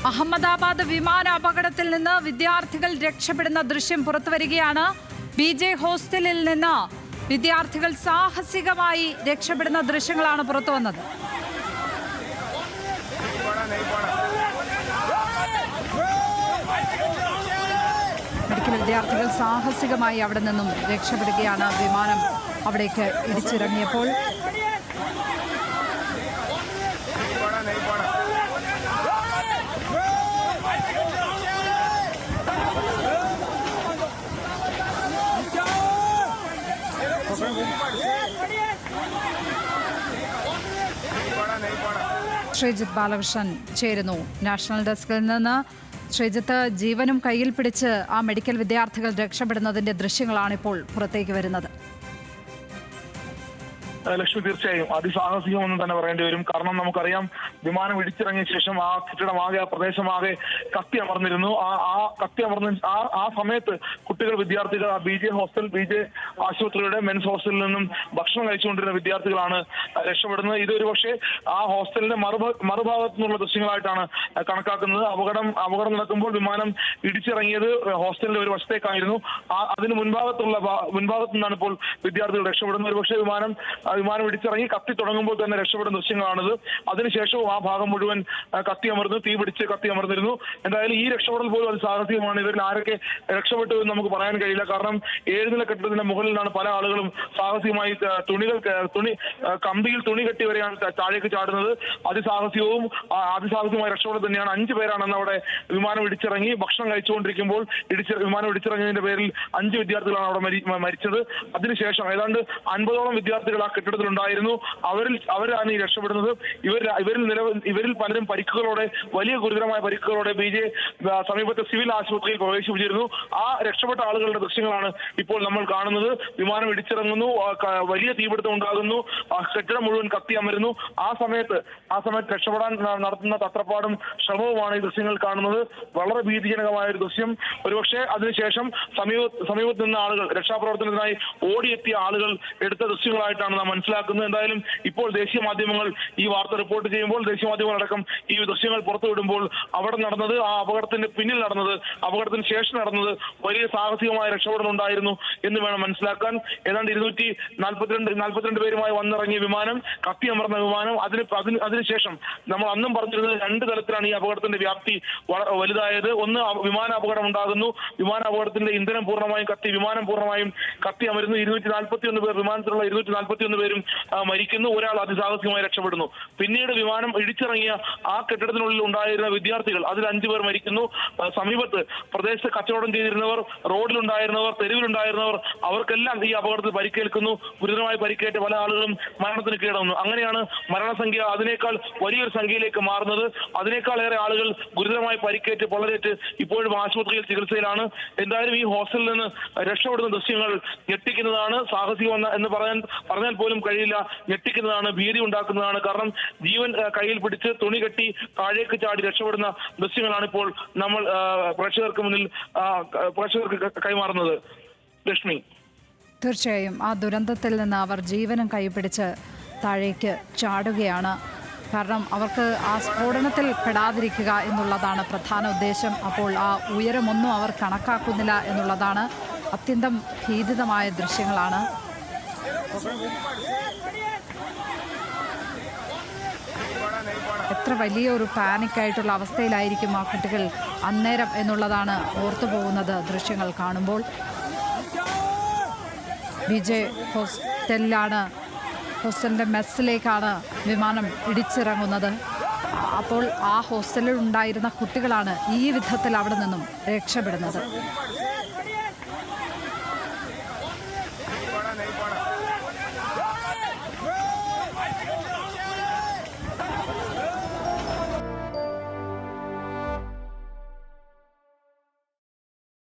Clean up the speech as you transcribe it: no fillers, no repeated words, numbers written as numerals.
അഹമ്മദാബാദ് വിമാന അപകടത്തിൽ നിന്ന് വിദ്യാർത്ഥികൾ രക്ഷപ്പെടുന്ന ദൃശ്യം പുറത്തുവരികയാണ്. BJ ഹോസ്റ്റലിൽ നിന്ന് വിദ്യാർത്ഥികൾ സാഹസികമായി രക്ഷപ്പെടുന്ന ദൃശ്യങ്ങളാണ് പുറത്തുവന്നത്. മെഡിക്കൽ വിദ്യാർത്ഥികൾ സാഹസികമായി അവിടെ നിന്നും രക്ഷപ്പെടുകയാണ്. വിമാനം അവിടേക്ക് ഇടിച്ചിറങ്ങിയപ്പോൾ ശ്രീജിത്ത് ബാലകൃഷ്ണൻ ചേരുന്നു നാഷണൽ ഡെസ്കിൽ നിന്ന്. ശ്രീജിത്ത്, ജീവനും കയ്യിൽ പിടിച്ച് ആ മെഡിക്കൽ വിദ്യാർത്ഥികൾ രക്ഷപ്പെടുന്നതിന്റെ ദൃശ്യങ്ങളാണ് ഇപ്പോൾ പുറത്തേക്ക് വരുന്നത്. ലക്ഷ്മി, തീർച്ചയായും അതിസാഹസികമെന്ന് തന്നെ പറയേണ്ടി വരും. കാരണം നമുക്കറിയാം, വിമാനം ഇടിച്ചിറങ്ങിയ ശേഷം ആ കെട്ടിടമാകെ, ആ പ്രദേശമാകെ കത്തി അമർന്നിരുന്നു. ആ സമയത്ത് കുട്ടികൾ, വിദ്യാർത്ഥികൾ BJ ഹോസ്റ്റൽ, BJ ആശുപത്രിയുടെ മെൻസ് ഹോസ്റ്റലിൽ നിന്നും ഭക്ഷണം കഴിച്ചുകൊണ്ടിരുന്ന വിദ്യാർത്ഥികളാണ് രക്ഷപ്പെടുന്നത്. ഇതൊരു പക്ഷേ ആ ഹോസ്റ്റലിന്റെ മറുഭാഗത്തു നിന്നുള്ള ദൃശ്യങ്ങളായിട്ടാണ് കണക്കാക്കുന്നത്. അപകടം നടക്കുമ്പോൾ വിമാനം ഇടിച്ചിറങ്ങിയത് ഹോസ്റ്റലിന്റെ ഒരു വശത്തേക്കായിരുന്നു. അതിന് മുൻഭാഗത്തു നിന്നാണ് ഇപ്പോൾ വിദ്യാർത്ഥികൾ രക്ഷപ്പെടുന്നത്. ഒരു പക്ഷേ വിമാനം ഇടിച്ചിറങ്ങി കത്തി തുടങ്ങുമ്പോൾ തന്നെ രക്ഷപ്പെടുന്ന ദൃശ്യങ്ങളാണിത്. അതിനുശേഷവും ആ ഭാഗം മുഴുവൻ തീ പിടിച്ച് കത്തി അമർന്നിരുന്നു. എന്തായാലും ഈ രക്ഷപ്പെടൽ പോലും അത് സാഹസികമാണ്. ഇവരിൽ ആരൊക്കെ രക്ഷപ്പെട്ടു എന്ന് നമുക്ക് പറയാൻ കഴിയില്ല. കാരണം 7 നില കെട്ടിടത്തിന്റെ മുകളിലാണ് പല ആളുകളും സാഹസികമായി കമ്പിയിൽ തുണി കെട്ടി വരെയാണ് താഴേക്ക് ചാടുന്നത്. അതിസാഹസികമായ രക്ഷപ്പെടൽ തന്നെയാണ്. 5 പേരാണ് അവിടെ വിമാനം ഇടിച്ചിറങ്ങി ഭക്ഷണം കഴിച്ചുകൊണ്ടിരിക്കുമ്പോൾ വിമാനം ഇടിച്ചിറങ്ങിയതിന്റെ പേരിൽ 5 വിദ്യാർത്ഥികളാണ് അവിടെ മരിച്ചത്. അതിനുശേഷം ഏതാണ്ട് 50ഓളം വിദ്യാർത്ഥികൾ ആ കെട്ടിടത്തിലുണ്ടായിരുന്നു. അവരാണ് ഈ രക്ഷപ്പെടുന്നത്. ഇവരിൽ പലരും പരിക്കുകളോടെ, വലിയ ഗുരുതരമായ പരിക്കുകളോടെ BJ സമീപത്തെ സിവിൽ ആശുപത്രിയിൽ പ്രവേശിപ്പിച്ചിരുന്നു. ആ രക്ഷപ്പെട്ട ആളുകളുടെ ദൃശ്യങ്ങളാണ് ഇപ്പോൾ നമ്മൾ കാണുന്നത്. വിമാനം ഇടിച്ചിറങ്ങുന്നു, വലിയ തീപിടുത്തം ഉണ്ടാകുന്നു, കെട്ടിടം മുഴുവൻ കത്തി അമരുന്നു. ആ സമയത്ത് രക്ഷപ്പെടാൻ നടത്തുന്ന തത്രപ്പാടും ശ്രമവുമാണ് ഈ ദൃശ്യങ്ങൾ കാണുന്നത്. വളരെ ഭീതിജനകമായ ഒരു ദൃശ്യം. ഒരുപക്ഷെ അതിനുശേഷം സമീപത്ത് നിന്ന ആളുകൾ, രക്ഷാപ്രവർത്തനത്തിനായി ഓടിയെത്തിയ ആളുകൾ എടുത്ത ദൃശ്യങ്ങളായിട്ടാണ് നാം മനസ്സിലാക്കുന്നത്. എന്തായാലും ഇപ്പോൾ ദേശീയ മാധ്യമങ്ങൾ ഈ വാർത്ത റിപ്പോർട്ട് ചെയ്യുമ്പോൾ, ദേശീയ മാധ്യമങ്ങളടക്കം ഈ ദൃശ്യങ്ങൾ പുറത്തുവിടുമ്പോൾ അവിടെ നടന്നത്, ആ അപകടത്തിന് പിന്നിൽ നടന്നത്, അപകടത്തിന് ശേഷം നടന്നത് വലിയ സാഹസികമായ രക്ഷപ്പെടൽ ഉണ്ടായിരുന്നു എന്ന് വേണം മനസ്സിലാക്കാൻ. ഏതാണ്ട് 242 പേരുമായി വന്നിറങ്ങിയ വിമാനം, കത്തിയമർന്ന വിമാനം, അതിനുശേഷം നമ്മൾ അന്നും പറഞ്ഞിരുന്നത് 2 തലത്തിലാണ് ഈ അപകടത്തിന്റെ വ്യാപ്തി വലുതായത്. ഒന്ന്, വിമാന അപകടം ഉണ്ടാകുന്നു, വിമാന അപകടത്തിന്റെ ഇന്ധനം പൂർണ്ണമായും കത്തി, വിമാനം പൂർണ്ണമായും കത്തി അമരുന്നു. 241 പേർ, വിമാനത്തിലുള്ള 241 പേരും മരിക്കുന്നു. ഒരാൾ അതിസാഹസികമായി രക്ഷപ്പെടുന്നു. പിന്നീട് വിമാനം ഇടിച്ചിറങ്ങിയ ആ കെട്ടിടത്തിനുള്ളിൽ ഉണ്ടായിരുന്ന വിദ്യാർത്ഥികൾ, അതിൽ 5 പേർ മരിക്കുന്നു. സമീപത്ത് പ്രദേശത്ത് കച്ചവടം ചെയ്തിരുന്നവർ, റോഡിലുണ്ടായിരുന്നവർ, തെരുവിലുണ്ടായിരുന്നവർ, അവർക്കെല്ലാം ഈ അപകടത്തിൽ പരിക്കേൽക്കുന്നു. ഗുരുതരമായി പരിക്കേറ്റ പല ആളുകളും മരണത്തിന് കീഴടങ്ങുന്നു. അങ്ങനെയാണ് മരണസംഖ്യ അതിനേക്കാൾ വലിയൊരു സംഖ്യയിലേക്ക് മാറുന്നത്. അതിനേക്കാളേറെ ആളുകൾ ഗുരുതരമായി പരിക്കേറ്റ് പൊള്ളലേറ്റ് ഇപ്പോഴും ആശുപത്രിയിൽ ചികിത്സയിലാണ്. എന്തായാലും ഈ ഹോസ്റ്റലിൽ നിന്ന് രക്ഷപ്പെടുന്ന ദൃശ്യങ്ങൾ ഞെട്ടിക്കുന്നതാണ്. സാഹസികം എന്ന് പറഞ്ഞാൽ പോലും കഴിയില്ല. ഞെട്ടിക്കുന്നതാണ്, ഭീതി ഉണ്ടാക്കുന്നതാണ്. കാരണം ജീവൻ കയ്യിൽ പിടിച്ച് തുണി കെട്ടി താഴേക്ക് ചാടി രക്ഷപ്പെടുന്ന ദൃശ്യങ്ങളാണ് ഇപ്പോൾ നമ്മൾ പ്രേക്ഷകർക്ക് കൈമാറുന്നത്. ലക്ഷ്മി, തീർച്ചയായും ആ ദുരന്തത്തിൽ നിന്ന് അവർ ജീവനും കൈപിടിച്ച് താഴേക്ക് ചാടുകയാണ്. കാരണം അവർക്ക് ആ സ്ഫോടനത്തിൽ പെടാതിരിക്കുക എന്നുള്ളതാണ് പ്രധാന ഉദ്ദേശം. അപ്പോൾ ആ ഉയരമൊന്നും അവർ കണക്കാക്കുന്നില്ല എന്നുള്ളതാണ്. അത്യന്തം ഭീതിതമായ ദൃശ്യങ്ങളാണ്. എത്ര വലിയൊരു പാനിക്കായിട്ടുള്ള അവസ്ഥയിലായിരിക്കും ആ കുട്ടികൾ അന്നേരം എന്നുള്ളതാണ് ഓർത്തു പോകുന്നത് ദൃശ്യങ്ങൾ കാണുമ്പോൾ. BJ ഹോസ്റ്റലിൻ്റെ മെസ്സിലേക്കാണ് വിമാനം ഇടിച്ചിറങ്ങുന്നത്. അപ്പോൾ ആ ഹോസ്റ്റലിൽ ഉണ്ടായിരുന്ന കുട്ടികളാണ് ഈ വിധത്തിൽ അവിടെ നിന്നും രക്ഷപ്പെടുന്നത്.